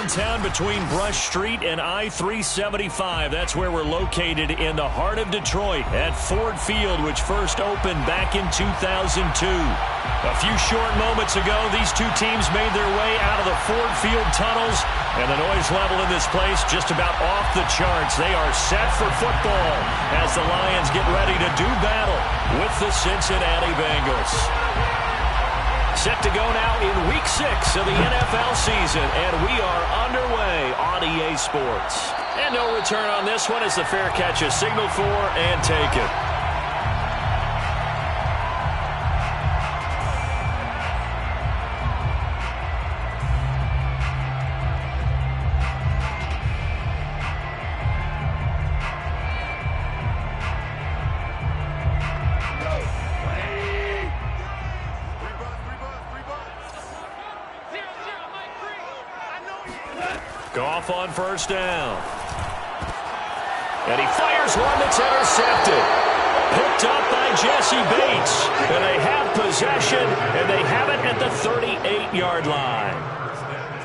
downtown between Brush Street and I-375. That's where we're located in the heart of Detroit at Ford Field, which first opened back in 2002. A few short moments ago, these two teams made their way out of the Ford Field tunnels, and the noise level in this place just about off the charts. They are set for football as the Lions get ready to do battle with the Cincinnati Bengals. Set to go now in Week 6 of the NFL season, and we are underway on EA Sports. And no return on this one as the fair catch is signaled for and taken. Goff on first down. And he fires one that's intercepted. Picked up by Jesse Bates. And they have possession, and they have it at the 38-yard line.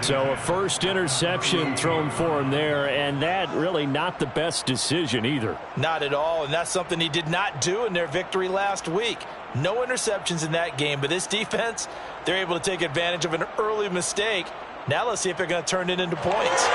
So a first interception thrown for him there, and that really not the best decision either. Not at all, and that's something he did not do in their victory last week. No interceptions in that game, but this defense, they're able to take advantage of an early mistake. Now let's see if they're going to turn it into points.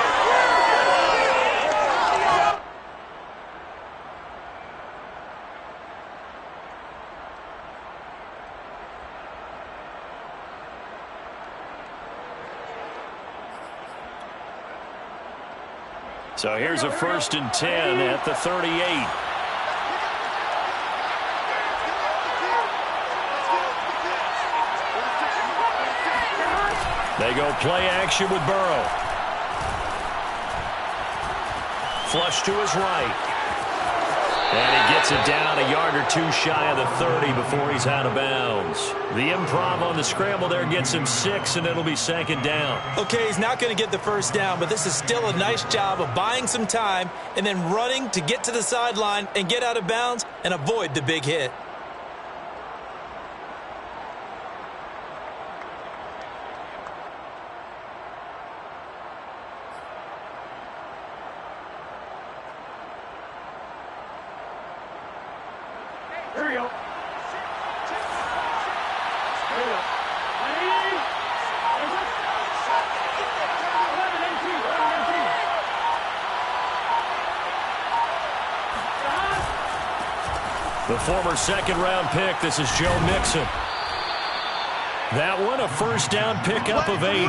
So here's a 1st and 10 at the 38. They go play action with Burrow. Flush to his right. And he gets it down a yard or two shy of the 30 before he's out of bounds. The improv on the scramble there gets him 6, and it'll be 2nd down. Okay, he's not going to get the first down, but this is still a nice job of buying some time and then running to get to the sideline and get out of bounds and avoid the big hit. The former 2nd-round pick, this is Joe Mixon. That one, a 1st down pickup of 8.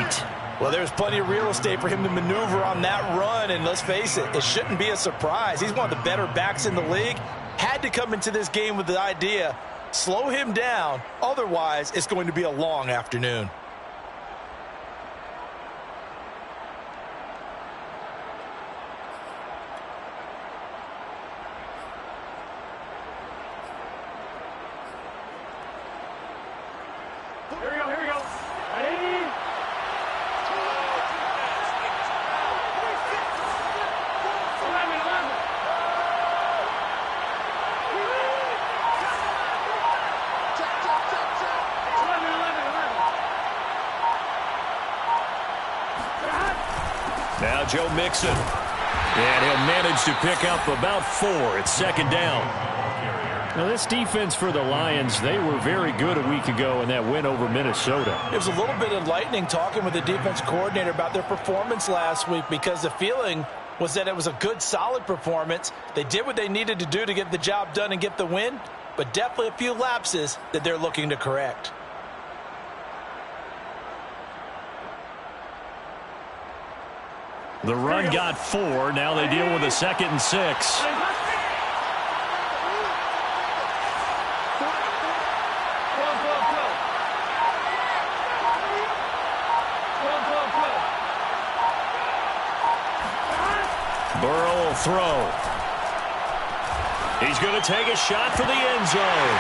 Well, there's plenty of real estate for him to maneuver on that run, and let's face it, it shouldn't be a surprise. He's one of the better backs in the league. Had to come into this game with the idea, slow him down, otherwise it's going to be a long afternoon. Here we go. Ready? Now Joe Mixon. And he'll manage to pick up about 4. It's 2nd down. Now, this defense for the Lions, they were very good a week ago in that win over Minnesota. It was a little bit enlightening talking with the defense coordinator about their performance last week because the feeling was that it was a good, solid performance. They did what they needed to do to get the job done and get the win, but definitely a few lapses that they're looking to correct. The run got 4. Now they deal with a 2nd and 6. Burrow will throw. He's going to take a shot for the end zone.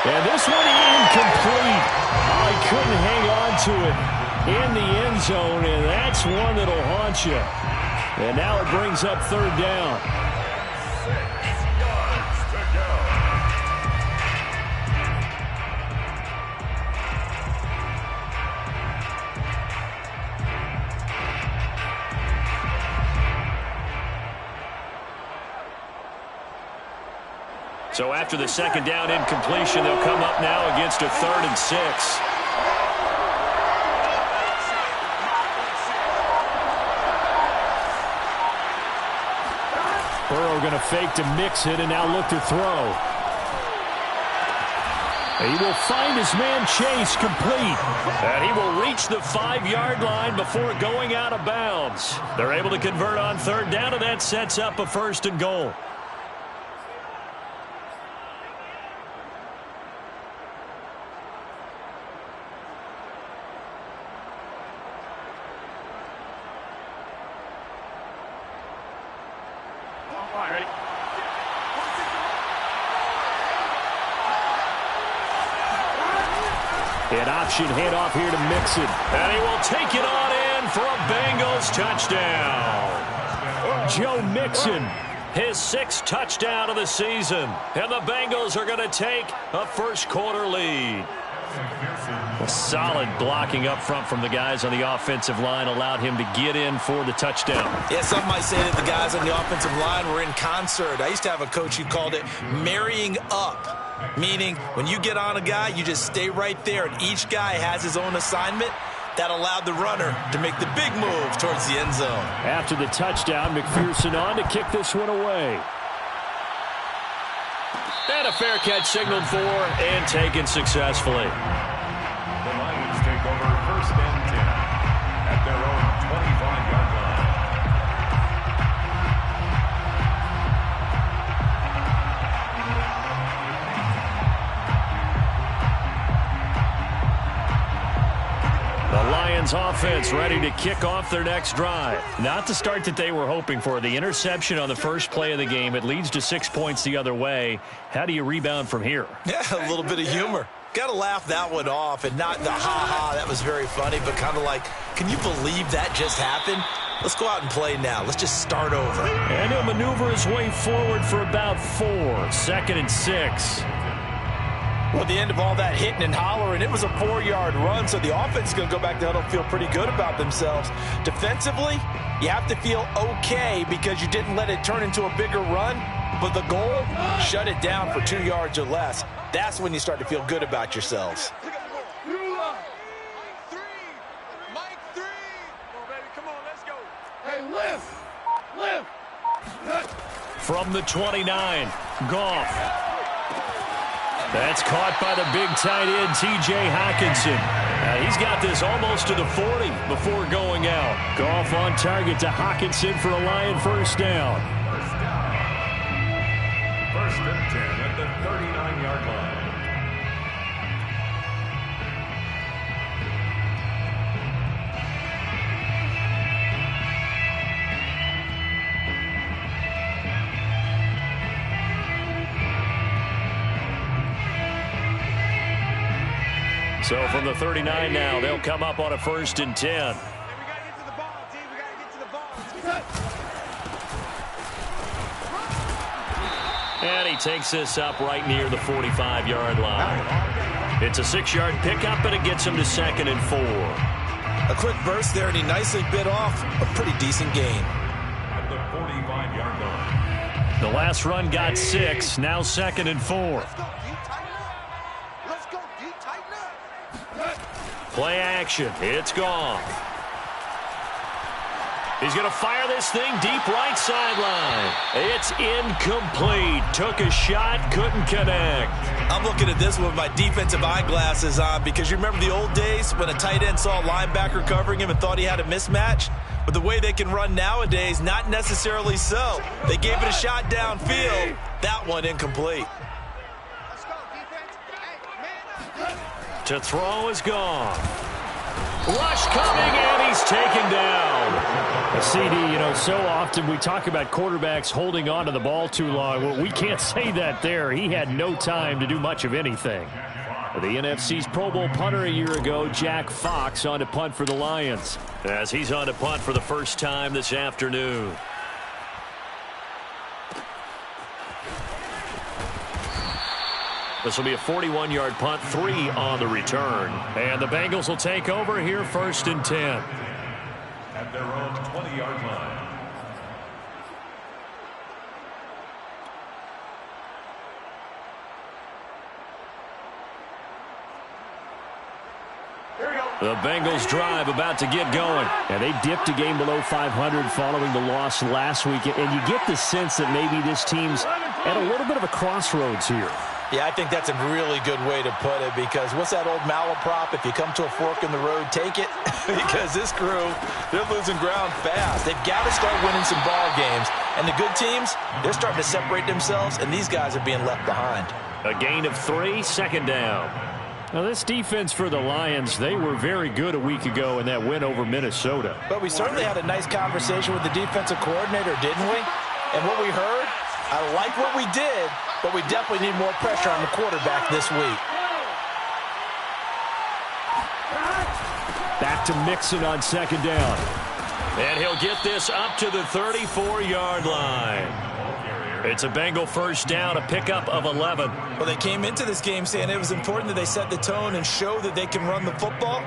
And this one incomplete. I couldn't hang on to it in the end zone, and that's one that'll haunt you. And now it brings up 3rd down. 6 yards to go. So after the second down incompletion, they'll come up now against a 3rd and 6. Burrow going to fake to mix it and now look to throw. He will find his man Chase complete. And he will reach the 5-yard line before going out of bounds. They're able to convert on 3rd down, and that sets up a 1st and goal. An option handoff here to Mixon. And he will take it on in for a Bengals touchdown. Joe Mixon. His 6th touchdown of the season. And the Bengals are going to take a first-quarter lead. Solid blocking up front from the guys on the offensive line allowed him to get in for the touchdown. Yeah, some might say that the guys on the offensive line were in concert. I used to have a coach who called it marrying up. Meaning, when you get on a guy, you just stay right there, and each guy has his own assignment. That allowed the runner to make the big move towards the end zone. After the touchdown, McPherson on to kick this one away. And a fair catch signaled for and taken successfully. The Lions take over 1st and 10 at their own 25-yard line. The Lions offense ready to kick off their next drive. Not the start that they were hoping for. The interception on the first play of the game. It leads to 6 points the other way. How do you rebound from here? Yeah, a little bit of humor. Got to laugh that one off, and not the ha-ha, that was very funny, but kind of like, can you believe that just happened? Let's go out and play now. Let's just start over. And he'll maneuver his way forward for about 4. 2nd and 6. Well, at the end of all that hitting and hollering, it was a 4-yard run, so the offense is going to go back to huddle and feel pretty good about themselves. Defensively, you have to feel okay because you didn't let it turn into a bigger run, but the goal, shut it down for 2 yards or less. That's when you start to feel good about yourselves. Mike 3. Come on, baby. Come on, let's go. Hey, lift. From the 29, Goff. That's caught by the big tight end, T.J. Hockenson. He's got this almost to the 40 before going out. Goff on target to Hockenson for a Lion 1st down. 1st and 10 at the 39-yard line. So from the 39 now, they'll come up on a 1st and 10. We got to get to the ball, team. We got to get to the ball. And he takes this up right near the 45-yard line. It's a 6-yard pickup, and it gets him to 2nd and 4. A quick burst there, and he nicely bit off a pretty decent gain. At the 45-yard line. The last run got 6, now 2nd and 4. Play action. It's gone. He's going to fire this thing deep right sideline. It's incomplete. Took a shot, couldn't connect. I'm looking at this with my defensive eyeglasses on because you remember the old days when a tight end saw a linebacker covering him and thought he had a mismatch? But the way they can run nowadays, not necessarily so. They gave it a shot downfield. That one incomplete. To throw is gone. Rush coming, and he's taken down. A CD, you know, so often we talk about quarterbacks holding on to the ball too long. Well, we can't say that there. He had no time to do much of anything. The NFC's Pro Bowl punter a year ago, Jack Fox, on to punt for the Lions. As he's on to punt for the first time this afternoon. This will be a 41-yard punt, 3 on the return. And the Bengals will take over here 1st and 10. At their own 20-yard line. The Bengals drive about to get going. And they dipped a game below 500 following the loss last week. And you get the sense that maybe this team's at a little bit of a crossroads here. Yeah, I think that's a really good way to put it, because what's that old malaprop? If you come to a fork in the road, take it. Because this crew, they're losing ground fast. They've got to start winning some ball games. And the good teams, they're starting to separate themselves, and these guys are being left behind. A gain of 3, second down. Now, this defense for the Lions, they were very good a week ago in that win over Minnesota. But we certainly had a nice conversation with the defensive coordinator, didn't we? And what we heard, I like what we did, but we definitely need more pressure on the quarterback this week. Back to Mixon on second down. And he'll get this up to the 34-yard line. It's a Bengal first down, a pickup of 11. Well, they came into this game saying it was important that they set the tone and show that they can run the football.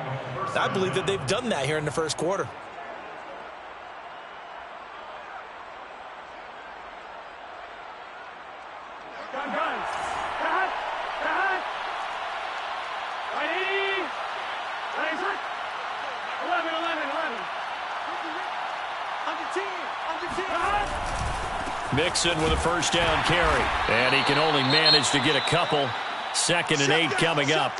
I believe that they've done that here in the first quarter. Mixon with a first down carry. And he can only manage to get a couple. 2nd and 8 coming up.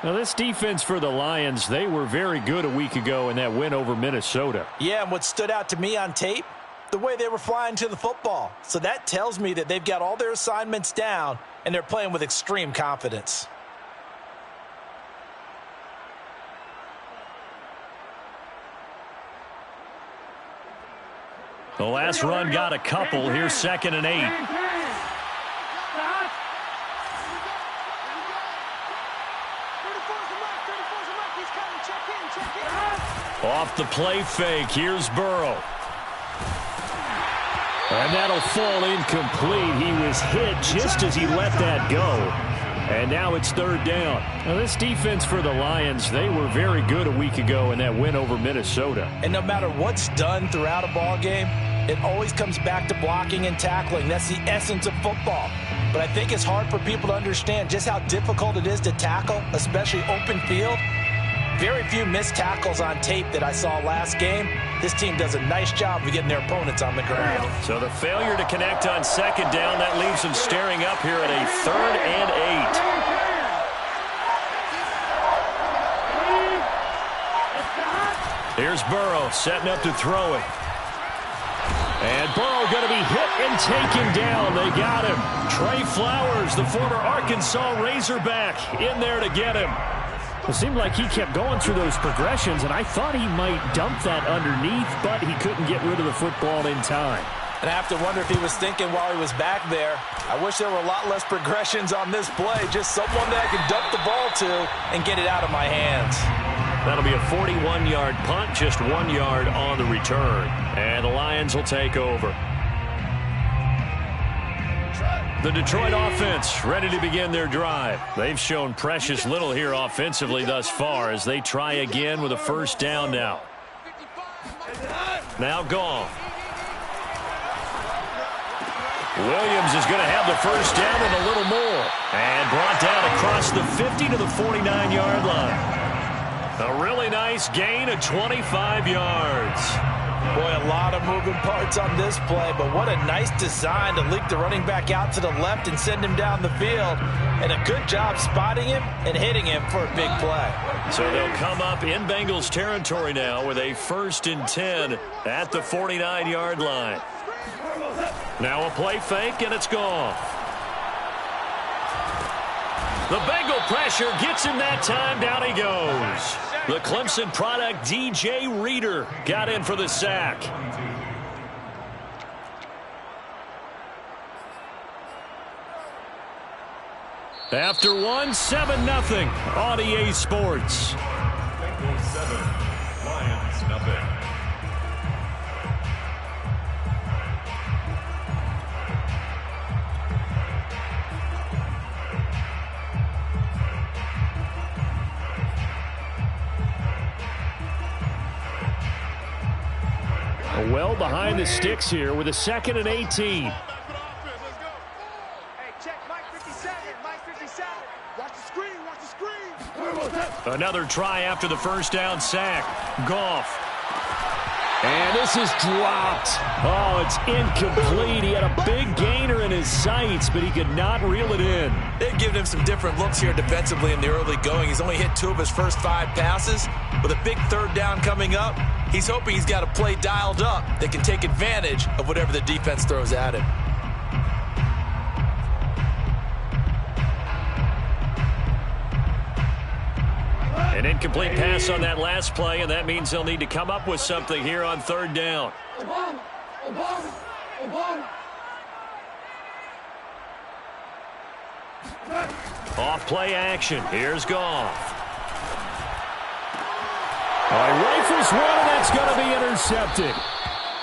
Now, this defense for the Lions, they were very good a week ago in that win over Minnesota. Yeah, and what stood out to me on tape, the way they were flying to the football. So that tells me that they've got all their assignments down, and they're playing with extreme confidence. The last run got a couple. Here's 2nd and 8. Off the play fake. Here's Burrow. And that'll fall incomplete. He was hit just as he let that go. And now it's 3rd down. Now, this defense for the Lions, they were very good a week ago in that win over Minnesota. And no matter what's done throughout a ball game, it always comes back to blocking and tackling. That's the essence of football. But I think it's hard for people to understand just how difficult it is to tackle, especially open field. Very few missed tackles on tape that I saw last game. This team does a nice job of getting their opponents on the ground. So the failure to connect on 2nd down, that leaves them staring up here at a 3rd and 8. Here's Burrow setting up to throw it. And Burrow going to be hit and taken down. They got him. Trey Flowers, the former Arkansas Razorback, in there to get him. It seemed like he kept going through those progressions, and I thought he might dump that underneath, but he couldn't get rid of the football in time. And I have to wonder if he was thinking while he was back there, I wish there were a lot less progressions on this play, just someone that I could dump the ball to and get it out of my hands. That'll be a 41-yard punt, just 1 yard on the return. And the Lions will take over. The Detroit offense ready to begin their drive. They've shown precious little here offensively thus far as they try again with a first down now. Now gone. Williams is going to have the first down and a little more. And brought down across the 50 to the 49-yard line. A really nice gain of 25 yards. Boy, a lot of moving parts on this play, but what a nice design to leak the running back out to the left and send him down the field. And a good job spotting him and hitting him for a big play. So they'll come up in Bengals territory now with a 1st and 10 at the 49-yard line. Now a play fake, and it's gone. The Bengal pressure gets him that time. Down he goes. The Clemson product, DJ Reader, got in for the sack. After one, 7-0 on EA Sports. Bengals 7, Lions nothing. Well behind the sticks here with a 2nd and 18. Hey, check Another try after the first down sack. Goff. And this is dropped. Oh, it's incomplete. He had a big gainer in his sights, but he could not reel it in. They've given him some different looks here defensively in the early going. He's only hit 2 of his first 5 passes. With a big third down coming up, he's hoping he's got a play dialed up that can take advantage of whatever the defense throws at him. An incomplete pass on that last play, and that means they'll need to come up with something here on third down. Off play action. Here's Goff. Rifles one, and that's going to be intercepted.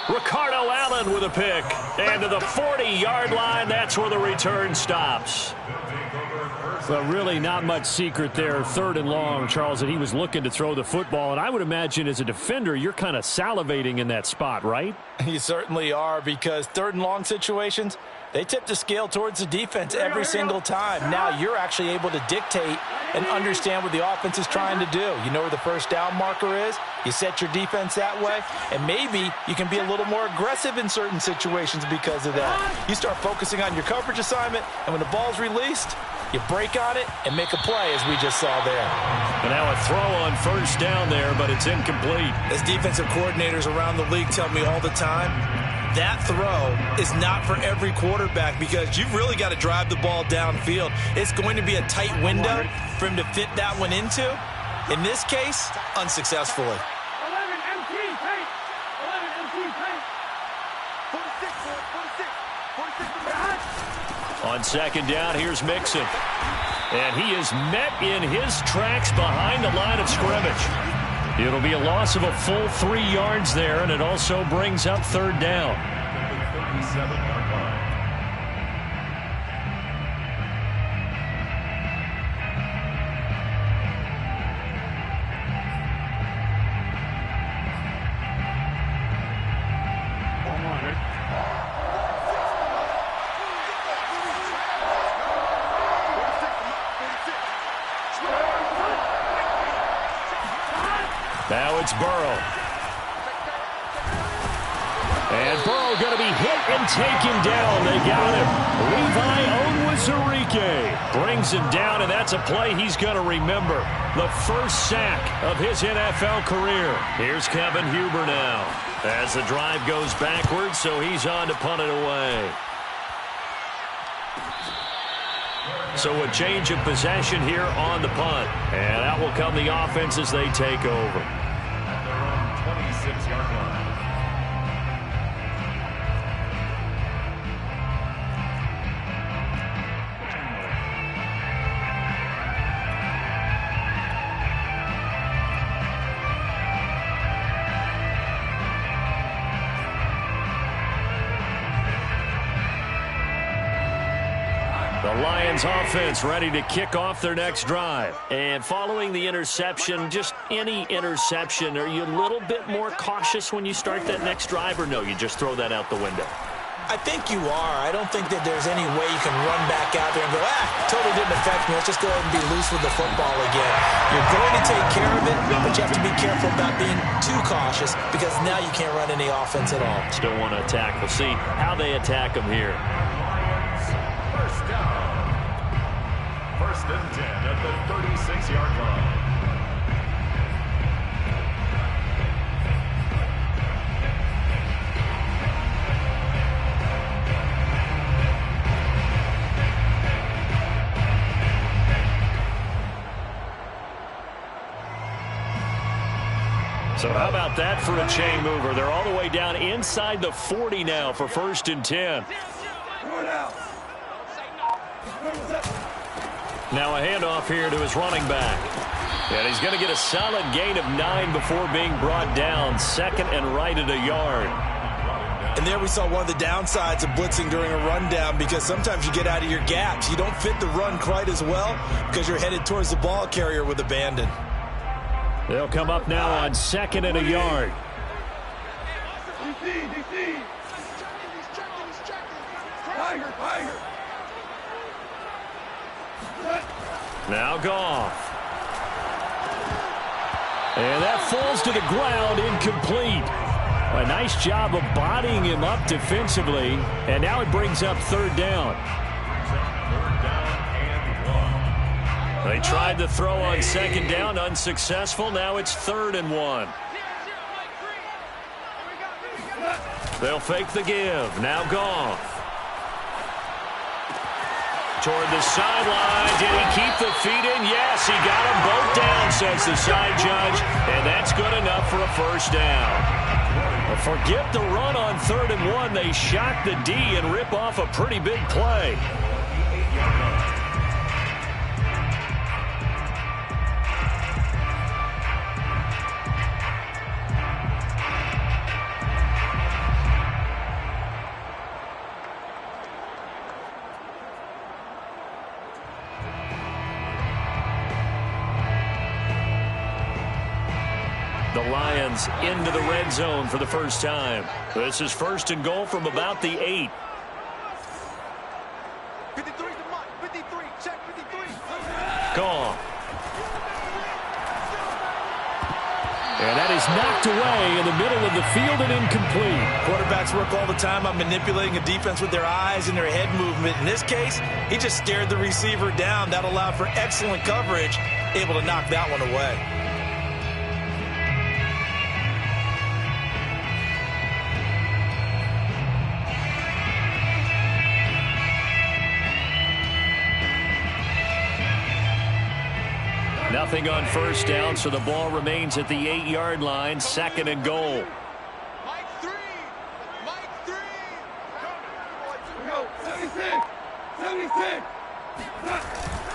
Ricardo Allen with a pick. And to the 40-yard line, that's where the return stops. Well, really not much secret there. 3rd and long, Charles, that he was looking to throw the football. And I would imagine as a defender, you're kind of salivating in that spot, right? You certainly are, because 3rd and long situations, they tip the scale towards the defense every single time. Now you're actually able to dictate and understand what the offense is trying to do. You know where the first down marker is. You set your defense that way, and maybe you can be a little more aggressive in certain situations because of that. You start focusing on your coverage assignment, and when the ball's released, you break on it and make a play, as we just saw there. And now a throw on first down there, but it's incomplete. As defensive coordinators around the league tell me all the time, that throw is not for every quarterback, because you've really got to drive the ball downfield. It's going to be a tight window for him to fit that one into. In this case, unsuccessfully. 11 MT paint. 11 MT paint. 46 On second down, here's Mixon. And he is met in his tracks behind the line of scrimmage. It'll be a loss of a full 3 yards there, and it also brings up third down. 37-yard line. Now it's Burrow. And Burrow going to be hit and taken down. They got him. Levi Onwuzurike brings him down, and that's a play he's going to remember. The first sack of his NFL career. Here's Kevin Huber now as the drive goes backwards, so he's on to punt it away. So a change of possession here on the punt. And out will come the offense as they take over. At their own 26-yard line. The Lions offense ready to kick off their next drive. And following the interception, just any interception, are you a little bit more cautious when you start that next drive, or no, you just throw that out the window? I think you are. I don't think that there's any way you can run back out there and go, totally didn't affect me. Let's just go ahead and be loose with the football again. You're going to take care of it, but you have to be careful about being too cautious, because now you can't run any offense at all. Still want to attack. We'll see how they attack them here. First down. 1st and 10 at the 36-yard line. So how about that for a chain mover? They're all the way down inside the 40 now for 1st and 10. Now a handoff here to his running back. And he's going to get a solid gain of 9 before being brought down. 2nd and right at a yard. And there we saw one of the downsides of blitzing during a rundown, because sometimes you get out of your gaps. You don't fit the run quite as well because you're headed towards the ball carrier with abandon. They'll come up now on 2nd and a yard. Now Goff. And that falls to the ground, incomplete. A nice job of bodying him up defensively. And now it brings up third down. They tried to throw on second down, unsuccessful. Now it's 3rd and 1. They'll fake the give. Now Goff. Toward the sideline. Did he keep the feet in? Yes, he got them both down, says the side judge. And that's good enough for a first down. Well, forget the run on 3rd and 1. They shock the D and rip off a pretty big play. The Lions into the red zone for the first time. This is 1st and goal from about the 8. 53 to Mike. 53. Check 53. Gone. And that is knocked away in the middle of the field and incomplete. Quarterbacks work all the time on manipulating a defense with their eyes and their head movement. In this case, he just stared the receiver down. That allowed for excellent coverage, able to knock that one away. Nothing on first down, so the ball remains at the 8-yard line, 2nd and goal. Mike 3. Mike 3. Go. 76. 76.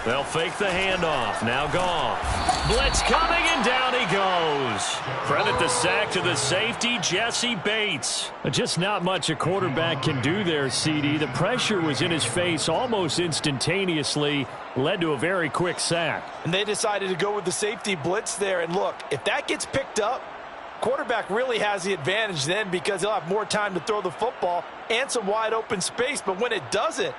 They'll fake the handoff. Now Goff. Blitz coming, and down he goes. Credit the sack to the safety, Jesse Bates. Just not much a quarterback can do there, CD. The pressure was in his face almost instantaneously, led to a very quick sack. And they decided to go with the safety blitz there. And look, if that gets picked up, quarterback really has the advantage then because he'll have more time to throw the football and some wide open space. But when it doesn't,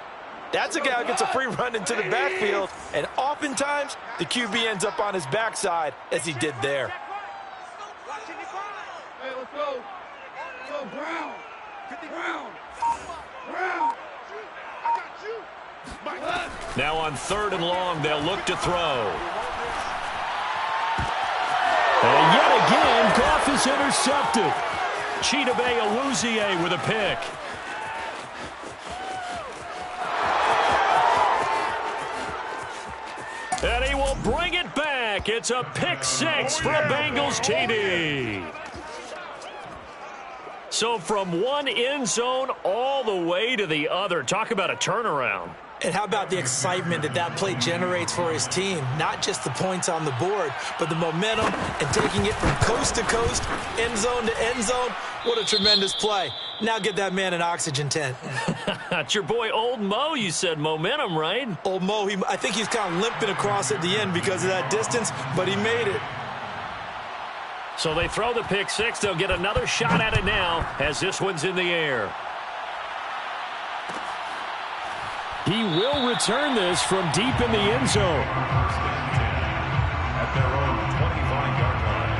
that's a guy who gets a free run into the backfield. And oftentimes, the QB ends up on his backside as he did there. Hey, let's go. Go, Brown. 50 Brown. Brown. I got you. Mike. Now on 3rd and long, they'll look to throw. And yet again, Goff is intercepted. Chidobe Awuzie with a pick. And he will bring it back. It's a pick 6 for a Bengals TD. So from one end zone all the way to the other. Talk about a turnaround. And how about the excitement that that play generates for his team? Not just the points on the board, but the momentum and taking it from coast to coast, end zone to end zone. What a tremendous play. Now get that man an oxygen tent. It's your boy Old Mo. You said momentum, right? Old Mo, I think he's kind of limping across at the end because of that distance, but he made it. So they throw the pick 6. They'll get another shot at it now as this one's in the air. He will return this from deep in the end zone. At their own 25-yard line.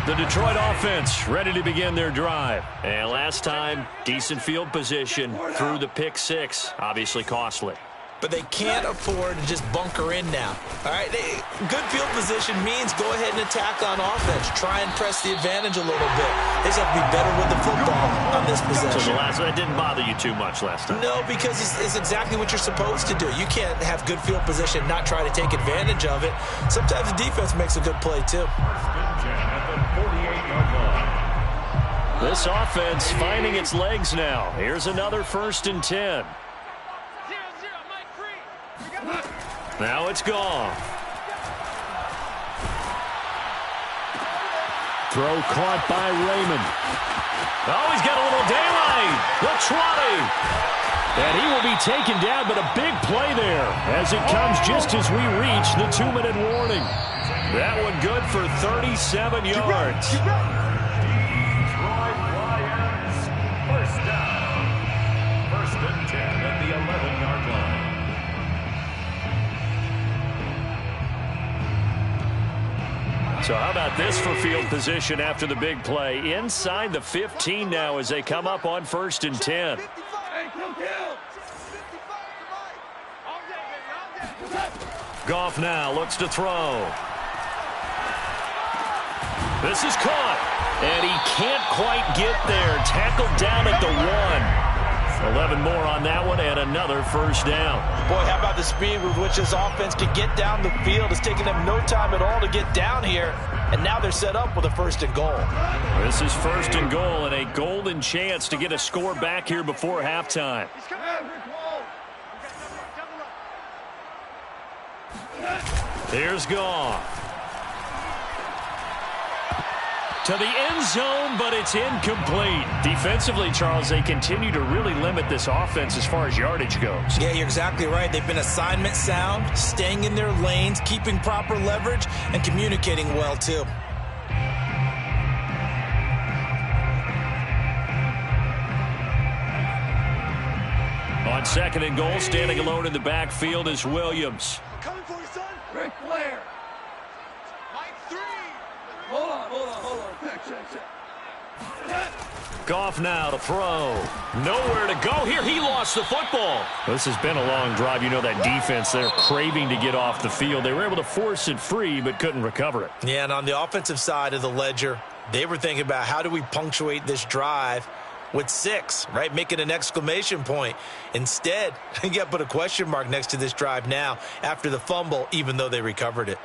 The Detroit offense ready to begin their drive. And last time, decent field position through the pick 6. Obviously costly. But they can't afford to just bunker in now. All right, good field position means go ahead and attack on offense. Try and press the advantage a little bit. They just have to be better with the football on this possession. So that didn't bother you too much last time? No, because it's exactly what you're supposed to do. You can't have good field position, not try to take advantage of it. Sometimes the defense makes a good play, too. At the 48-yard line. This offense finding its legs now. Here's another 1st and 10. Now it's gone. Throw caught by Raymond. Oh, he's got a little daylight. The 20. And he will be taken down, but a big play there as it comes just as we reach the 2-minute warning. That one good for 37 yards. Detroit Lions So how about this for field position after the big play? Inside the 15 now as they come up on 1st and 10. Goff now looks to throw. This is caught. And he can't quite get there. Tackled down at the 1. 11 more on that one and another first down. Boy, how about the speed with which this offense can get down the field? It's taking them no time at all to get down here. And now they're set up with a 1st and goal. This is 1st and goal and a golden chance to get a score back here before halftime. Here's Goff. To the end zone, but it's incomplete. Defensively, Charles, they continue to really limit this offense as far as yardage goes. Yeah, you're exactly right. They've been assignment sound, staying in their lanes, keeping proper leverage, and communicating well, too. On 2nd and goal, standing alone in the backfield is Williams. Coming for you, son. Ric Flair. Mike 3. Hold on. Check. Goff now to throw. Nowhere to go here. He lost the football. This has been a long drive. You know that defense, they're craving to get off the field. They were able to force it free, but couldn't recover it. Yeah, and on the offensive side of the ledger, they were thinking about how do we punctuate this drive with 6, right? Making an exclamation point. Instead, you got to put a question mark next to this drive now after the fumble, even though they recovered it.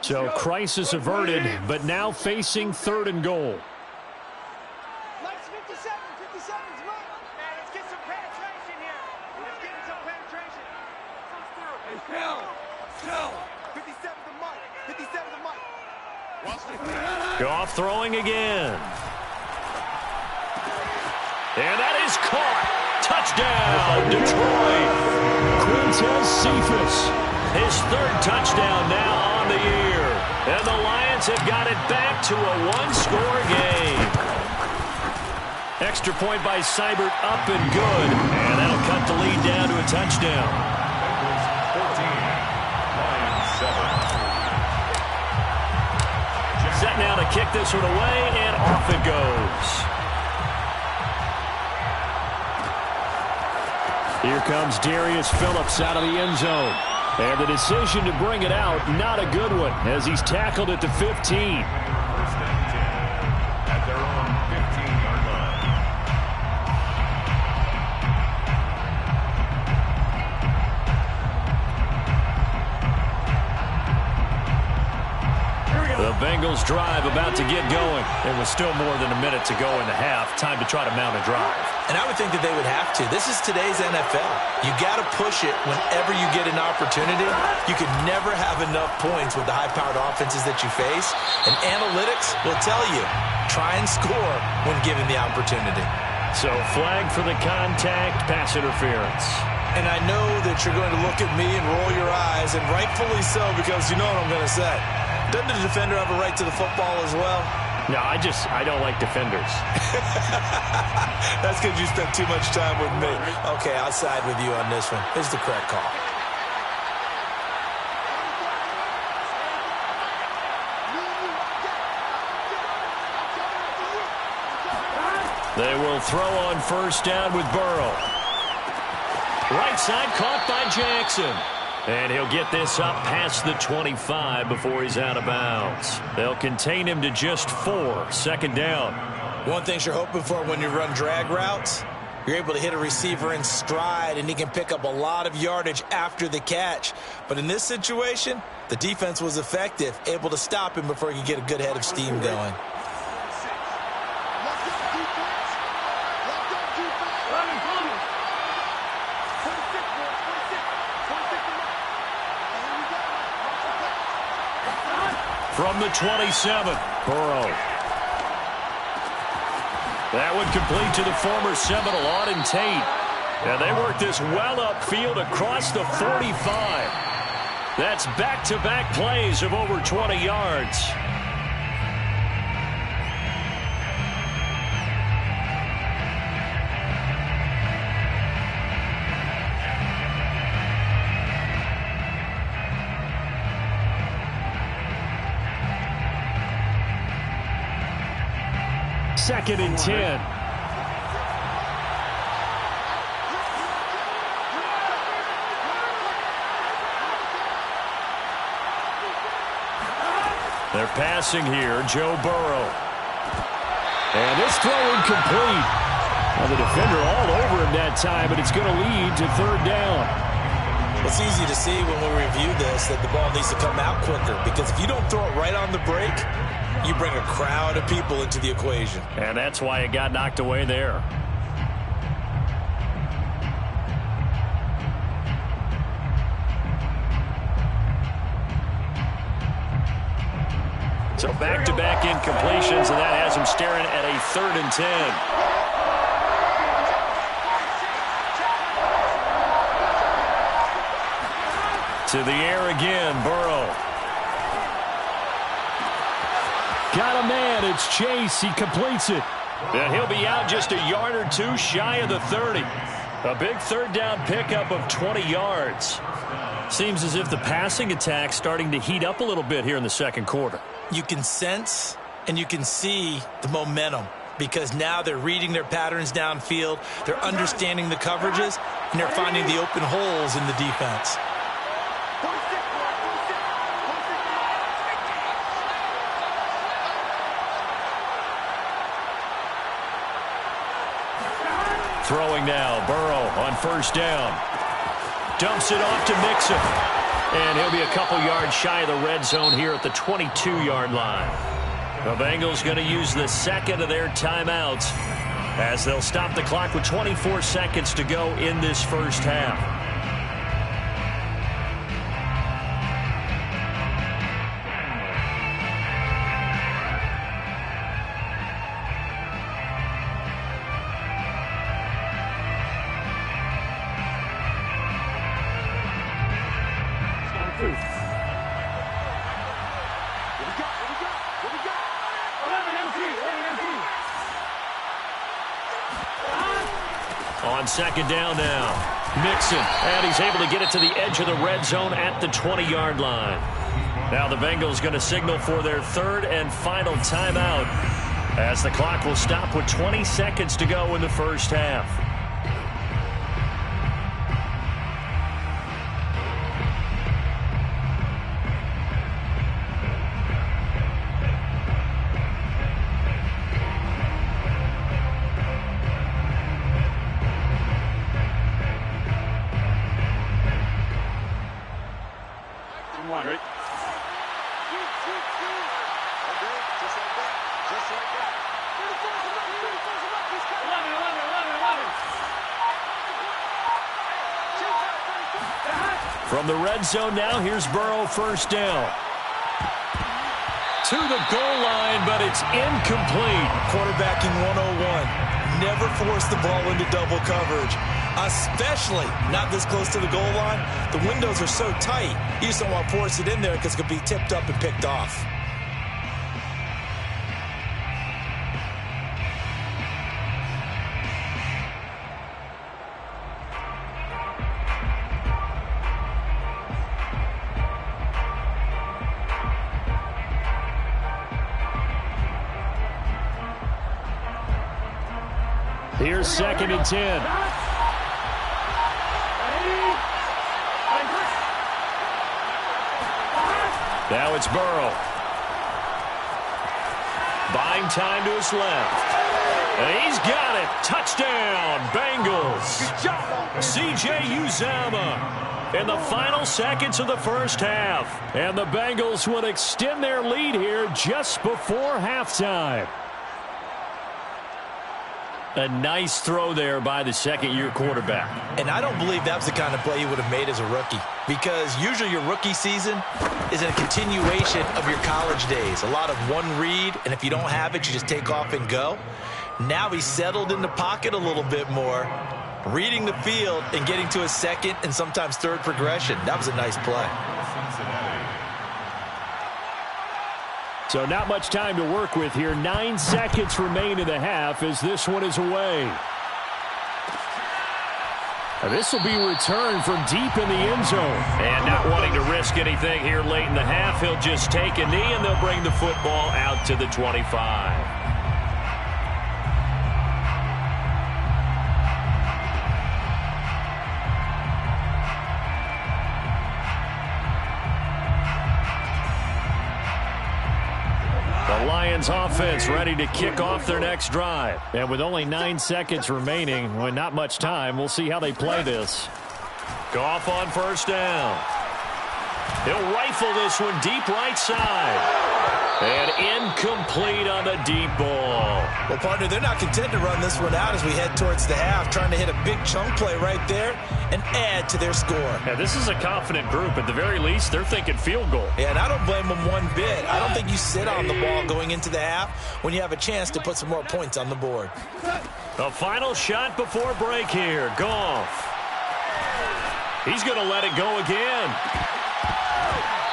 So crisis averted, but now facing 3rd and goal. Let's 57's right. Man, let's get some penetration here. Let's get some penetration. Hey, Phil. 57's the mic. 57's the mic. Watch this. Goff throwing again. And that is caught. Touchdown, Detroit. Quintez Cephus. His 3rd touchdown now on the year. And the Lions have got it back to a 1-score game. Extra point by Seibert up and good. And that'll cut the lead down to a touchdown. Bengals 14, Lions 7. Set now to kick this one away, and off it goes. Here comes Darius Phillips out of the end zone. And the decision to bring it out, not a good one, as he's tackled at the 15. 1st and 10 at their own 15-yard line. The Bengals drive about to get going. There was still more than a minute to go in the half. Time to try to mount a drive. And I would think that they would have to. This is today's NFL. You got to push it whenever you get an opportunity. You can never have enough points with the high-powered offenses that you face. And analytics will tell you, try and score when given the opportunity. So flag for the contact, pass interference. And I know that you're going to look at me and roll your eyes, and rightfully so, because you know what I'm going to say. Doesn't the defender have a right to the football as well? No, I don't like defenders. That's because you spent too much time with me. Okay, I'll side with you on this one. It's the correct call. They will throw on 1st down with Burrow. Right side caught by Jackson. And he'll get this up past the 25 before he's out of bounds. They'll contain him to just 4. 2nd down. One thing you're hoping for when you run drag routes, you're able to hit a receiver in stride, and he can pick up a lot of yardage after the catch. But in this situation, the defense was effective, able to stop him before he could get a good head of steam going. From the 27, Burrow. That would complete to the former Seminole, Auden Tate. And they work this well upfield across the 45. That's back-to-back plays of over 20 yards. 2nd and 10. They're passing here, Joe Burrow. And this throw incomplete. Well, the defender all over him that time, but it's going to lead to 3rd down. It's easy to see when we review this that the ball needs to come out quicker, because if you don't throw it right on the break, you bring a crowd of people into the equation. And that's why it got knocked away there. So back-to-back incompletions, and that has him staring at a 3rd and 10. To the air again, Burrow. Got a man, it's Chase, he completes it. And he'll be out just a yard or two shy of the 30. A big 3rd down pickup of 20 yards. Seems as if the passing attack's starting to heat up a little bit here in the 2nd quarter. You can sense and you can see the momentum, because now they're reading their patterns downfield, they're understanding the coverages, and they're finding the open holes in the defense. Throwing now, Burrow on 1st down. Dumps it off to Mixon. And he'll be a couple yards shy of the red zone here at the 22-yard line. The Bengals going to use the 2nd of their timeouts as they'll stop the clock with 24 seconds to go in this 1st half. On 2nd down now, Mixon, and he's able to get it to the edge of the red zone at the 20-yard line. Now the Bengals going to signal for their 3rd and final timeout as the clock will stop with 20 seconds to go in the 1st half. From the red zone now, here's Burrow 1st down. To the goal line, but it's incomplete. Quarterbacking 101. Never force the ball into double coverage, especially not this close to the goal line. The windows are so tight, you just don't want to force it in there because it could be tipped up and picked off. Here's 2nd and 10. Now it's Burrow. Buying time to his left. And he's got it. Touchdown, Bengals. C.J. Uzomah in the final seconds of the 1st half. And the Bengals would extend their lead here just before halftime. A nice throw there by the 2nd-year quarterback. And I don't believe that was the kind of play he would have made as a rookie, because usually your rookie season is a continuation of your college days. A lot of one read, and if you don't have it, you just take off and go. Now he's settled in the pocket a little bit more, reading the field and getting to a 2nd and sometimes 3rd progression. That was a nice play. So not much time to work with here. 9 seconds remain in the half as this one is away. This will be returned from deep in the end zone. And not wanting to risk anything here late in the half, he'll just take a knee and they'll bring the football out to the 25. The Lions offense ready to kick off their next drive. And with only 9 seconds remaining, well, not much time, we'll see how they play this. Goff on first down. He'll rifle this one deep right side. And incomplete on the deep ball. Well, partner, they're not content to run this one out as we head towards the half, trying to hit a big chunk play right there and add to their score. Yeah, this is a confident group. At the very least, they're thinking field goal. Yeah, and I don't blame them one bit. I don't think you sit on the ball going into the half when you have a chance to put some more points on the board. The final shot before break here. Goff. He's going to let it go again.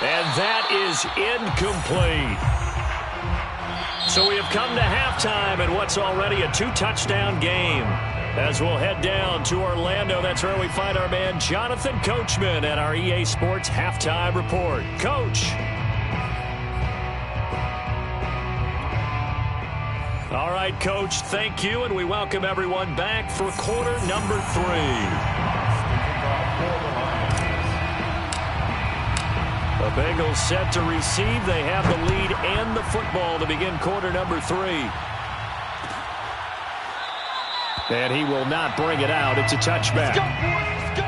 And that is incomplete. So we have come to halftime in what's already a 2-touchdown game. As we'll head down to Orlando, that's where we find our man Jonathan Coachman at our EA Sports Halftime Report. Coach. All right, Coach, thank you, and we welcome everyone back for quarter number 3. The Bengals set to receive. They have the lead and the football to begin quarter number 3. And he will not bring it out. It's a touchback. Let's go, boys. Let's go.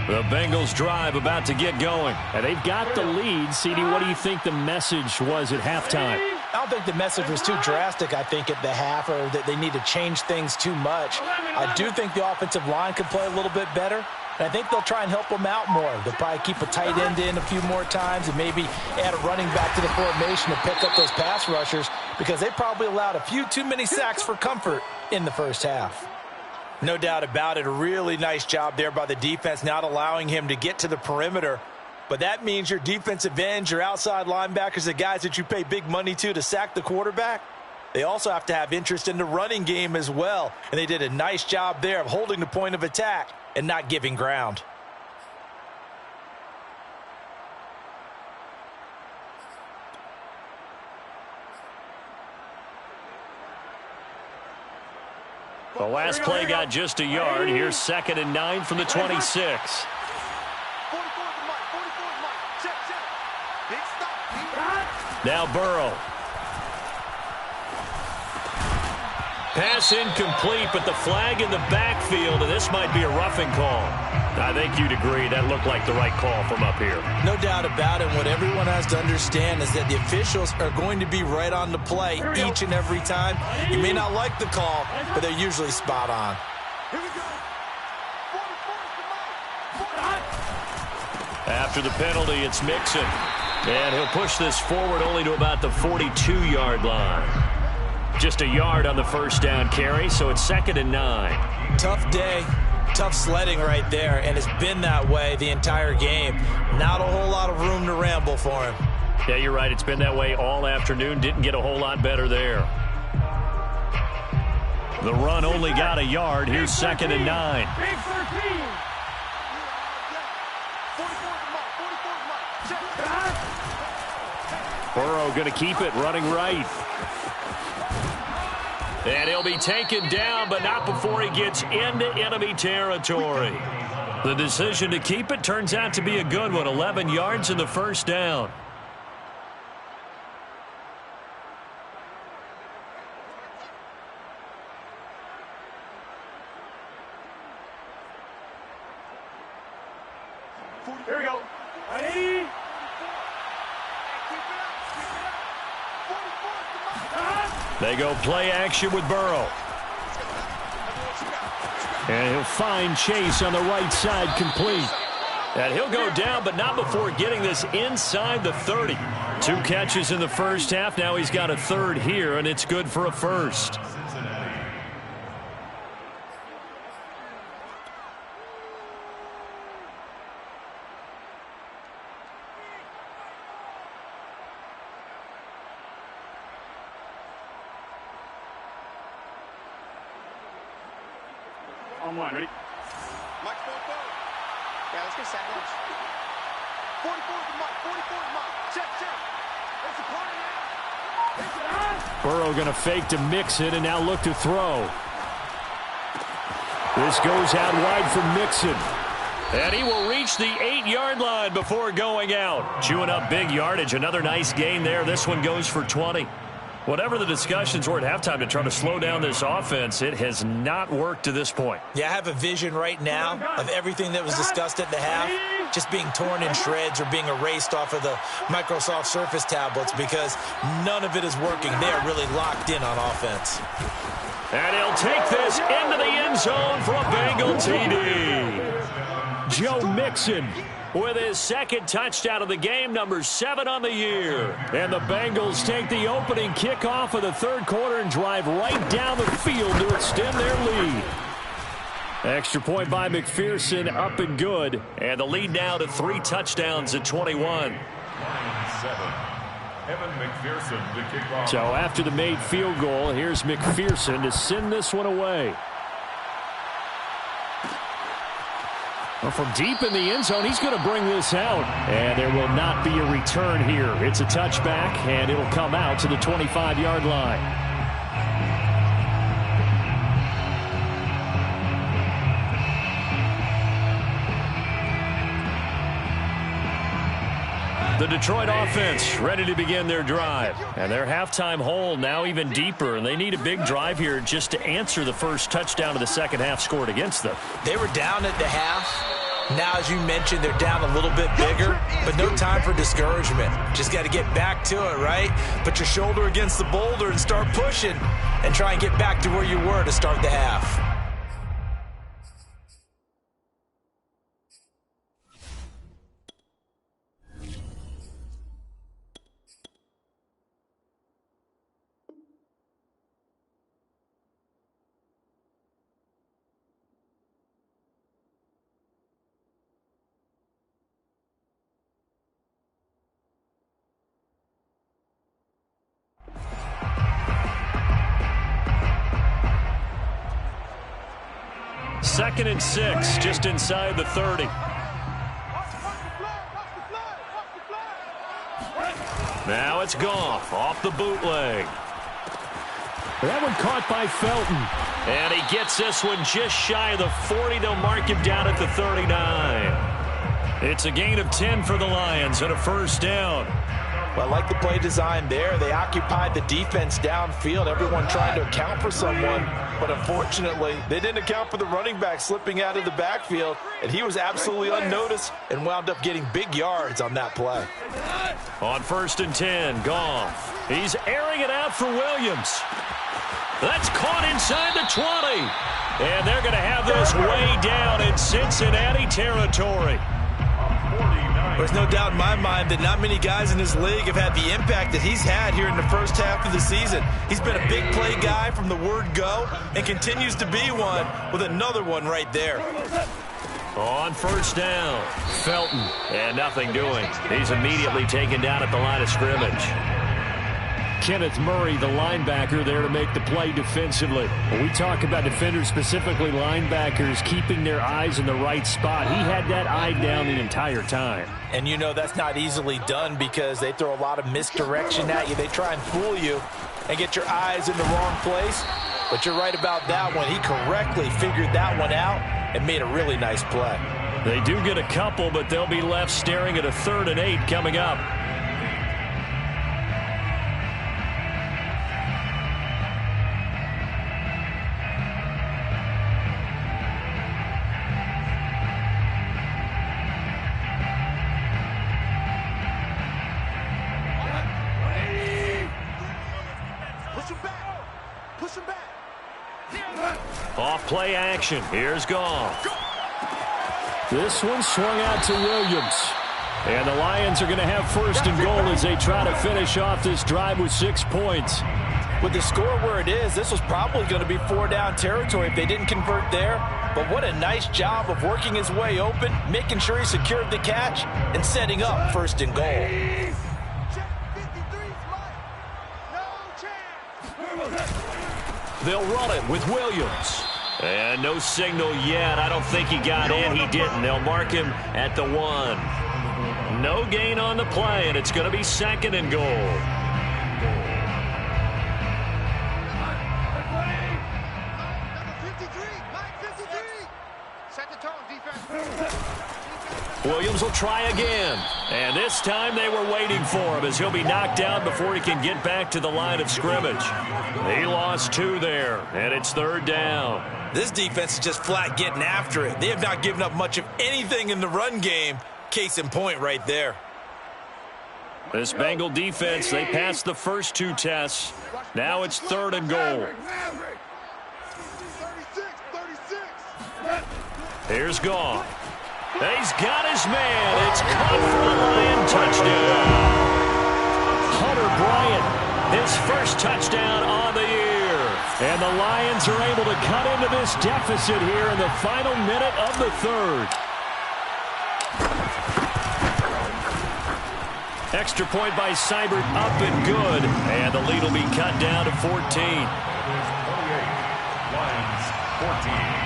The Bengals drive about to get going. And they've got the lead. CD, what do you think the message was at halftime? I don't think the message was too drastic, I think, at the half, or that they need to change things too much. I do think the offensive line could play a little bit better, and I think they'll try and help them out more. They'll probably keep a tight end in a few more times and maybe add a running back to the formation to pick up those pass rushers, because they probably allowed a few too many sacks for comfort in the first half. No doubt about it. A really nice job there by the defense, not allowing him to get to the perimeter. But that means your defensive ends, your outside linebackers, the guys that you pay big money to sack the quarterback, they also have to have interest in the running game as well. And they did a nice job there of holding the point of attack and not giving ground. The last play got just a yard. Here's 2nd and 9 from the 26. Now Burrow. Pass incomplete, but the flag in the backfield, and this might be a roughing call. I think you'd agree that looked like the right call from up here. No doubt about it. What everyone has to understand is that the officials are going to be right on the play each and every time. You may not like the call, but they're usually spot on. After the penalty, it's Mixon. And he'll push this forward only to about the 42-yard line. Just a yard on the first down carry, so it's 2nd and 9. Tough day, tough sledding right there, and it's been that way the entire game. Not a whole lot of room to ramble for him. Yeah, you're right. It's been that way all afternoon. Didn't get a whole lot better there. The run only got a yard. Here's 2nd and 9. Big 13. Burrow going to keep it, running right. And he'll be taken down, but not before he gets into enemy territory. The decision to keep it turns out to be a good one. 11 yards in the first down. Here we go. Ready? They go play action with Burrow. And he'll find Chase on the right side, complete. And he'll go down, but not before getting this inside the 30. 2 catches in the first half. Now he's got a third here, and it's good for a first. On one, ready? Yeah, let's get a second lunch. 44 is the mark. 44 is the mark. Check. It's a party now. Burrow going to fake to Mixon and now look to throw. This goes out wide for Mixon. And he will reach the 8-yard line before going out. Chewing up big yardage. Another nice gain there. This one goes for 20. Whatever the discussions were at halftime to try to slow down this offense, it has not worked to this point. Yeah, I have a vision right now of everything that was discussed at the half just being torn in shreds or being erased off of the Microsoft Surface tablets because none of it is working. They are really locked in on offense. And he'll take this into the end zone for a Bengal TD. Joe Mixon with his second touchdown of the game, number 7 on the year. And the Bengals take the opening kickoff of the third quarter and drive right down the field to extend their lead. Extra point by McPherson, up and good. And the lead now to 3 touchdowns at 21. 9-7. Evan McPherson to kick off. So after the made field goal, here's McPherson to send this one away. Well, from deep in the end zone, he's going to bring this out. And there will not be a return here. It's a touchback, and it'll come out to the 25-yard line. The Detroit offense ready to begin their drive. And their halftime hole now even deeper. And they need a big drive here just to answer the first touchdown of the second half scored against them. They were down at the half. Now, as you mentioned, they're down a little bit bigger, but no time for discouragement. Just got to get back to it, right? Put your shoulder against the boulder and start pushing and try and get back to where you were to start the half. Second and 6, just inside the 30. Now it's Goff off the bootleg. That one caught by Felton. And he gets this one just shy of the 40. They'll mark him down at the 39. It's a gain of 10 for the Lions and a first down. Well, I like the play design there. They occupied the defense downfield, everyone trying to account for someone. But unfortunately, they didn't account for the running back slipping out of the backfield, and he was absolutely unnoticed and wound up getting big yards on that play. On 1st and 10, Goff. He's airing it out for Williams. That's caught inside the 20. And they're going to have this way down in Cincinnati territory. There's no doubt in my mind that not many guys in this league have had the impact that he's had here in the first half of the season. He's been a big play guy from the word go and continues to be one with another one right there. On 1st down, Felton, and nothing doing. He's immediately taken down at the line of scrimmage. Kenneth Murray, the linebacker, there to make the play defensively. When we talk about defenders, specifically linebackers, keeping their eyes in the right spot, he had that eye down the entire time. And you know that's not easily done because they throw a lot of misdirection at you. They try and fool you and get your eyes in the wrong place. But you're right about that one. He correctly figured that one out and made a really nice play. They do get a couple, but they'll be left staring at a 3rd and 8 coming up. Off play action. Here's Goff. This one swung out to Williams. And the Lions are going to have 1st and goal as they try to finish off this drive with 6 points. With the score where it is, this was probably going to be 4-down territory if they didn't convert there. But what a nice job of working his way open, making sure he secured the catch, and setting up 1st and goal. They'll run it with Williams. And no signal yet. I don't think he got in. He didn't. They'll mark him at the 1. No gain on the play, and it's going to be 2nd and goal. Williams will try again. And this time they were waiting for him as he'll be knocked down before he can get back to the line of scrimmage. He lost 2 there, and it's 3rd down. This defense is just flat getting after it. They have not given up much of anything in the run game. Case in point right there. This Bengal defense, they passed the first 2 tests. Now it's 3rd and goal. Here's Goff. He's got his man. It's caught for the Lion touchdown. Hunter Bryant, his first touchdown on the year. And the Lions are able to cut into this deficit here in the final minute of the 3rd. Extra point by Seibert, up and good. And the lead will be cut down to 14. 28, Lions 14.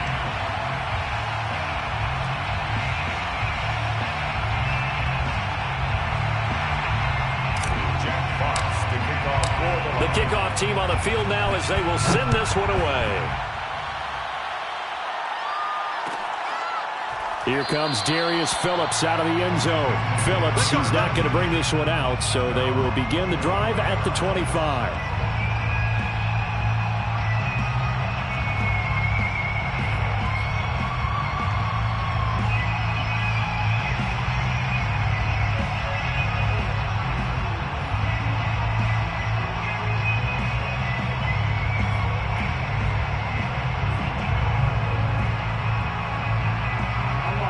The kickoff team on the field now as they will send this one away. Here comes Darius Phillips out of the end zone. Phillips, he's not going to bring this one out, so they will begin the drive at the 25.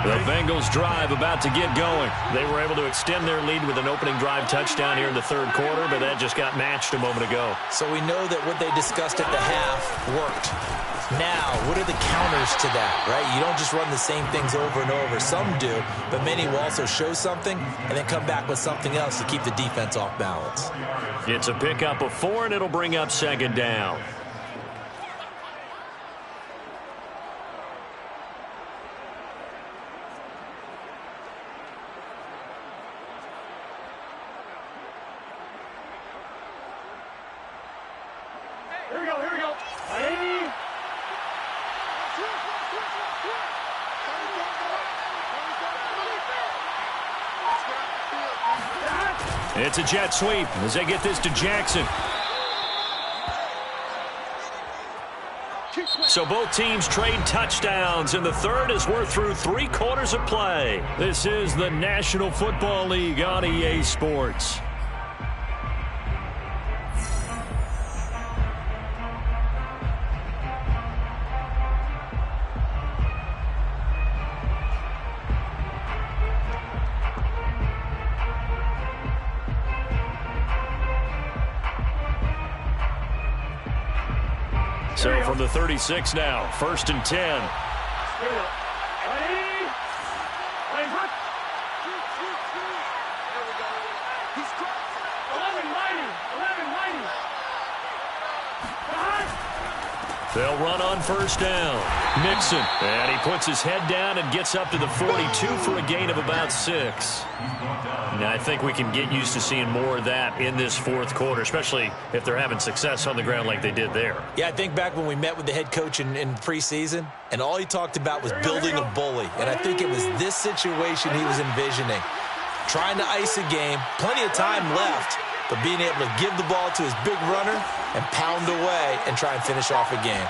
The Bengals drive about to get going. They were able to extend their lead with an opening drive touchdown here in the 3rd quarter, but that just got matched a moment ago. So we know that what they discussed at the half worked. Now, what are the counters to that, right? You don't just run the same things over and over. Some do, but many will also show something and then come back with something else to keep the defense off balance. It's a pickup of 4, and it'll bring up 2nd down. It's a jet sweep as they get this to Jackson. So both teams trade touchdowns in the 3rd as we're through 3 quarters of play. This is the National Football League on EA Sports. So from the 36 now, 1st and 10. They'll run on 1st down. Mixon, and he puts his head down and gets up to the 42 for a gain of about 6. Now, I think we can get used to seeing more of that in this 4th quarter, especially if they're having success on the ground like they did there. Yeah, I think back when we met with the head coach in preseason, and all he talked about was building a bully. And I think it was this situation he was envisioning. Trying to ice a game, plenty of time left, but being able to give the ball to his big runner and pound away and try and finish off a game.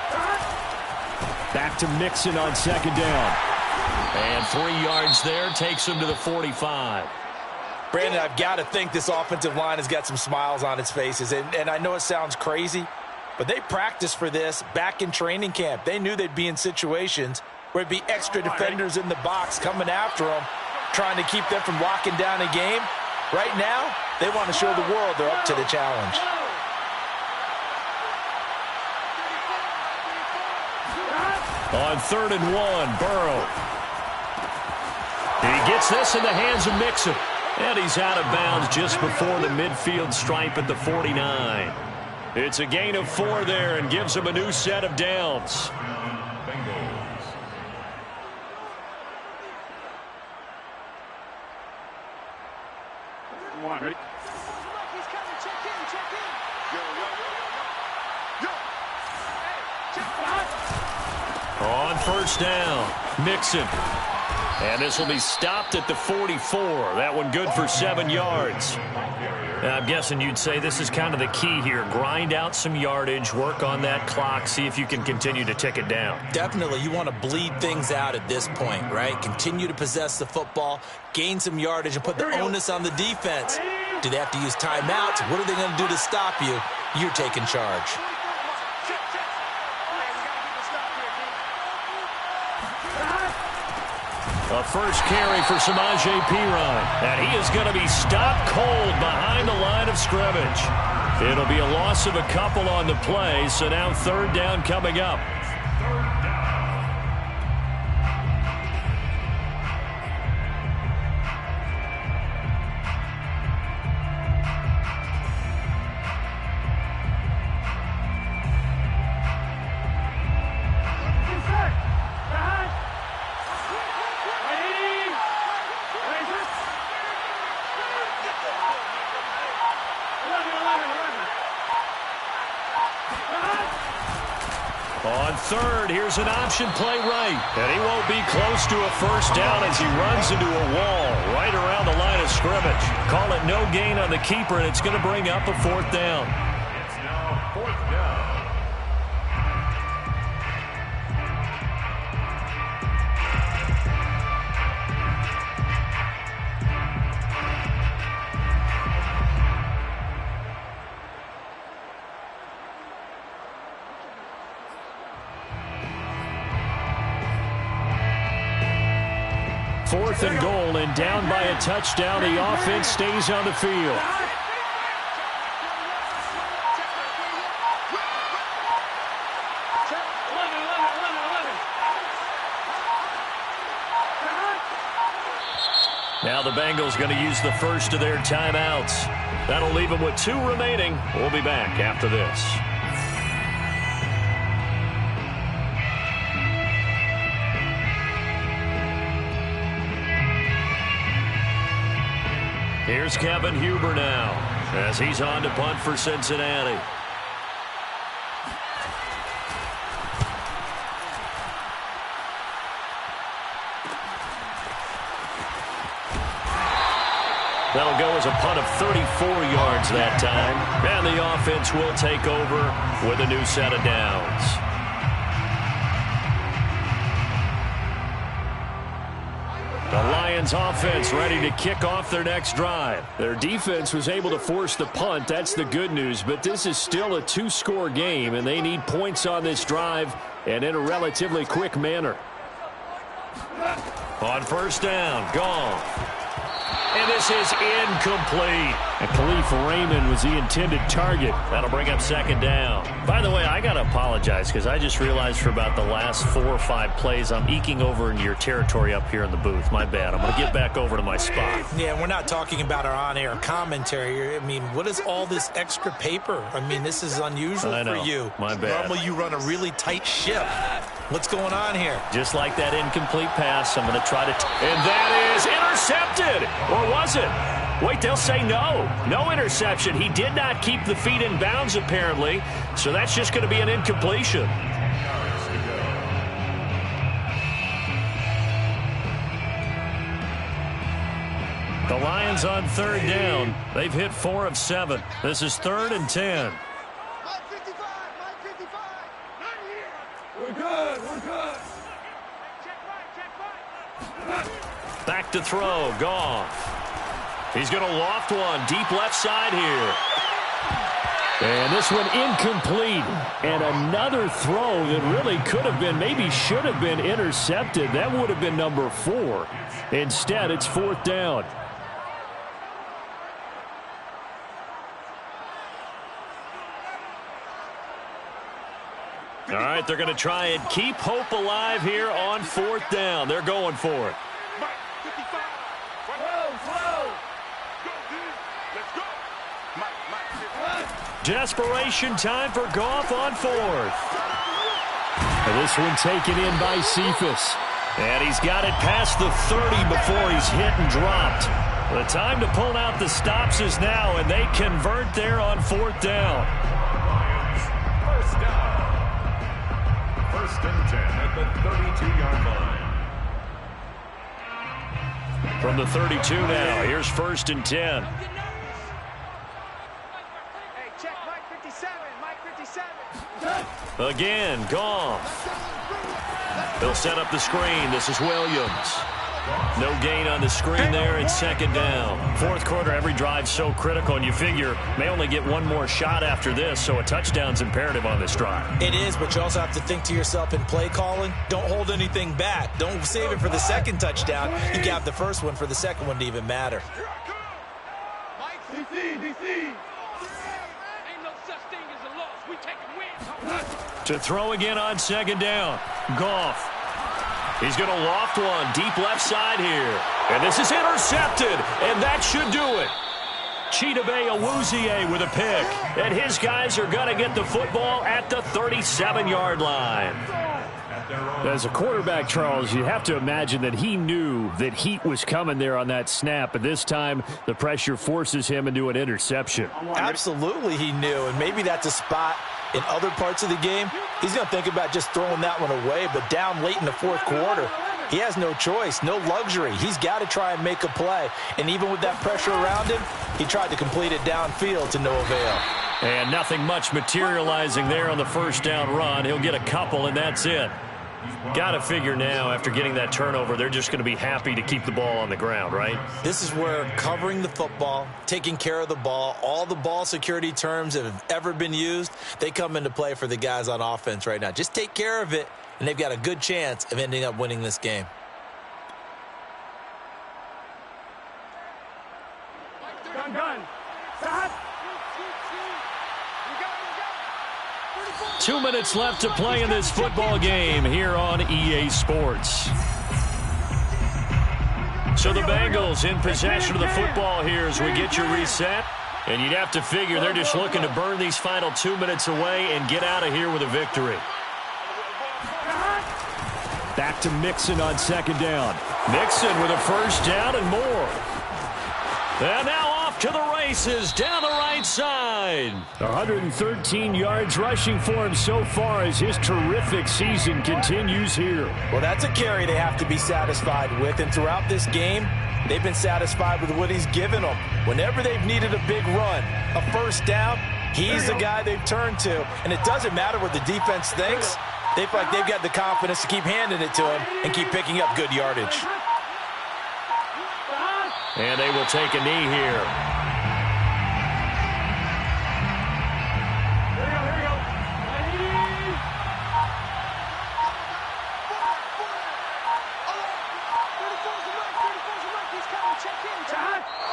Back to Mixon on 2nd down. And 3 yards there takes him to the 45. Brandon, I've got to think this offensive line has got some smiles on its faces. And I know it sounds crazy, but they practiced for this back in training camp. They knew they'd be in situations where it'd be extra defenders in the box coming after them, trying to keep them from locking down a game. Right now, they want to show the world they're up to the challenge. On 3rd and 1, Burrow. He gets this in the hands of Mixon. And he's out of bounds just before the midfield stripe at the 49. It's a gain of 4 there and gives him a new set of downs. one. Ready? He's coming. Check in. Yo. On first down, Mixon. And this will be stopped at the 44. That one good for 7 yards. I'm guessing you'd say this is kind of the key here. Grind out some yardage, work on that clock, see if you can continue to tick it down. Definitely. You want to bleed things out at this point, right? Continue to possess the football, gain some yardage, and put the onus on the defense. Do they have to use timeouts? What are they going to do to stop you? You're taking charge. A first carry for Samaje Perine. And he is going to be stopped cold behind the line of scrimmage. It'll be a loss of a couple on the play, so now third down coming up. On third, here's an option play right. And he won't be close to a first down as he runs into a wall right around the line of scrimmage. Call it no gain on the keeper, and it's going to bring up a fourth down. It's now fourth down. Fourth and goal, and down by a touchdown. The offense stays on the field. Now the Bengals going to use the first of their timeouts. That'll leave them with 2 remaining. We'll be back after this. Here's Kevin Huber now as he's on to punt for Cincinnati. That'll go as a punt of 34 yards that time. And the offense will take over with a new set of downs. The Lions offense ready to kick off their next drive. Their defense was able to force the punt. That's the good news. But this is still a 2-score game, and they need points on this drive and in a relatively quick manner. On first down, gone. And this is incomplete. And Khalif Raymond was the intended target. That'll bring up second down. By the way, I got to apologize because I just realized for about the last 4 or 5 plays, I'm eking over into your territory up here in the booth. My bad. I'm going to get back over to my spot. Yeah, we're not talking about our on-air commentary. I mean, what is all this extra paper? I mean, this is unusual for you. My bad. Normally you run a really tight ship. What's going on here? Just like that incomplete pass, I'm going to try to... And that is intercepted! Or was it? Wait, they'll say no. No interception. He did not keep the feet in bounds, apparently. So that's just going to be an incompletion. The Lions on third down. They've hit 4 of 7. This is 3rd and 10. Mike 55, Mike 55. Not here. We're good. Check right. Back to throw. Goff. He's going to loft one. Deep left side here. And this one incomplete. And another throw that really could have been, maybe should have been intercepted. That would have been number 4. Instead, it's 4th down. All right, they're going to try and keep hope alive here on 4th down. They're going for it. Mike 55. Slow. Go, dude. Let's go. Mike 55. Desperation time for Goff on 4th. And this one taken in by Cephas. And he's got it past the 30 before he's hit and dropped. The time to pull out the stops is now, and they convert there on 4th down. Lions, first down. 1st and 10 at the 32-yard line. From the 32 now, here's 1st and 10. Hey, check Mike 57, Mike 57. Again, Goff. They'll set up the screen. This is Williams. No gain on the screen there. It's 2nd down. 4th quarter, every drive's so critical, and you figure may only get one more shot after this, so a touchdown's imperative on this drive. It is, but you also have to think to yourself in play calling, don't hold anything back. Don't save it for the second touchdown. You can have the first one for the second one to even matter. Mike, DC. Ain't no such thing as a loss. We take a win. To throw again on 2nd down. Goff. He's going to loft one deep left side here. And this is intercepted, and that should do it. Chidobe Awuzie with a pick. And his guys are going to get the football at the 37-yard line. As a quarterback, Charles, you have to imagine that he knew that heat was coming there on that snap. But this time, the pressure forces him into an interception. Absolutely he knew, and maybe that's a spot in other parts of the game. He's going to think about just throwing that one away, but down late in the 4th quarter, he has no choice, no luxury. He's got to try and make a play. And even with that pressure around him, he tried to complete it downfield to no avail. And nothing much materializing there on the 1st down run. He'll get a couple, and that's it. Got to figure now, after getting that turnover, they're just going to be happy to keep the ball on the ground, right? This is where covering the football, taking care of the ball, all the ball security terms that have ever been used, they come into play for the guys on offense right now. Just take care of it, and they've got a good chance of ending up winning this game. Gun. Stop. 2 minutes left to play in this football game here on EA Sports. So the Bengals in possession of the football here as we get you reset. And you'd have to figure they're just looking to burn these final 2 minutes away and get out of here with a victory. Back to Mixon on 2nd down. Mixon with a 1st down and more. And now off to the races down the right side. 113 yards rushing for him so far as his terrific season continues here. Well, that's a carry they have to be satisfied with, and throughout this game, they've been satisfied with what he's given them. Whenever they've needed a big run, a 1st down, he's the guy they've turned to, and it doesn't matter what the defense thinks. They feel like they've got the confidence to keep handing it to him and keep picking up good yardage. And they will take a knee here.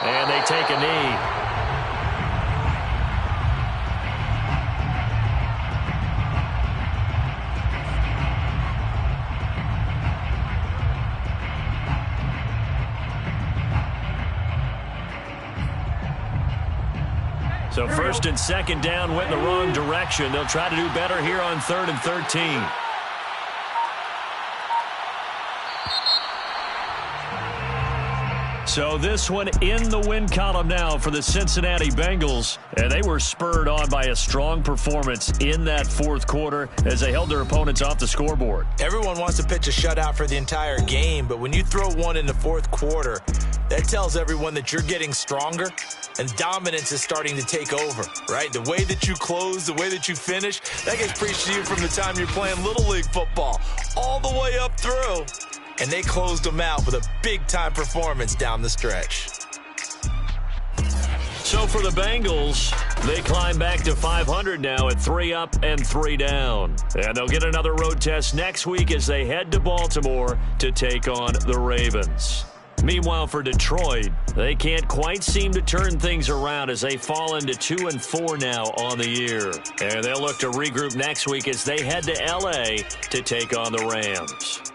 And they take a knee. So 1st and 2nd down went in the wrong direction. They'll try to do better here on 3rd and 13. So this one in the win column now for the Cincinnati Bengals. And they were spurred on by a strong performance in that 4th quarter as they held their opponents off the scoreboard. Everyone wants to pitch a shutout for the entire game, but when you throw one in the 4th quarter, that tells everyone that you're getting stronger and dominance is starting to take over, right? The way that you close, the way that you finish, that gets preached to you from the time you're playing Little League football all the way up through. And they closed them out with a big-time performance down the stretch. So for the Bengals, they climb back to 500 now at 3 up and 3 down. And they'll get another road test next week as they head to Baltimore to take on the Ravens. Meanwhile, for Detroit, they can't quite seem to turn things around as they fall into 2-4 now on the year. And they'll look to regroup next week as they head to L.A. to take on the Rams.